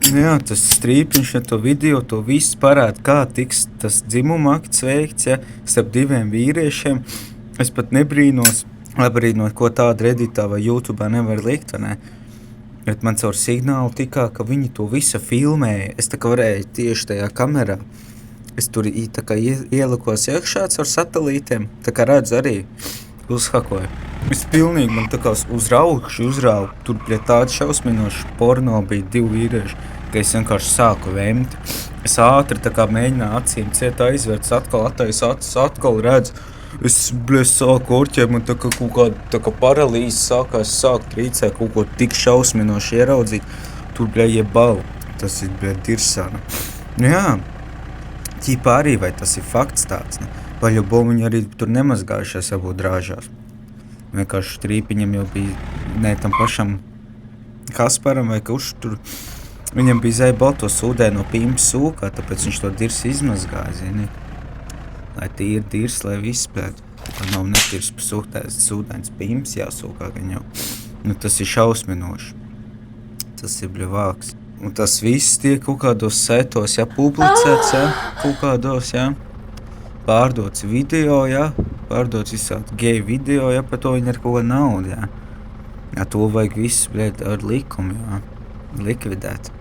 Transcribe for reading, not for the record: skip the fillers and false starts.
Jā, tas strīpiņš ar to video, to viss parāda, kā tiks tas dzimuma akts veikts, ja, starp diviem vīriešiem. Es pat nebrīnos, abrīnot, ko tādu Redditā vai YouTubā nevar likt, vai ne? Bet man caur signālu tikā, ka viņi to visu filmēja. Es tā kā varēju tieši tajā kamerā. Es tur tā kā ielikos iekšā caur satelītiem, tā kā redzu arī uzhakoju. Es pilnīgi man tā kā uzraugu. Tur pie tāda šausminoša porno bija divi vīrieši, ka es vienkārši sāku vēmt. Es ātri tā kā mēģināju acīm ciet aizvērts, atkal attaisu acis, atkal redzu. Es sāku orķēt, man tā kā kaut kāda tā kā paralīze sākās, sāku trīcēt kaut ko tik šausminoši ieraudzīt. Tur bija jebal. Tas ir bija dirsāna. Nu jā, ķipā arī, vai tas ir fakts tāds, ne? Vai jau viņi arī tur nemazgājušies varbūt drāžās. Vienkārši strīpiņam jau bija, ne tam pašam Kasparam vai kurš tur, viņam bija zēbal to sūdē no pīmas sūkā, tāpēc viņš to dirs izmazgāja, zini. Lai tīri dirs, lai viss pēc. Tā nav netirs sūdēns pīmas jāsūkā, gan jau. Nu, tas ir šausminoši. Tas ir bļavāks. Un tas viss tiek kaut kādos saitos, ja, publicēts, ja, kaut kādos, ja. Pārdots video, ja, pārdots visādi geju video, ja, par to viņi ar kaut ko naudu, ja. Ja, to vajag visu, bļēt, ar likumu, ja, likvidēt.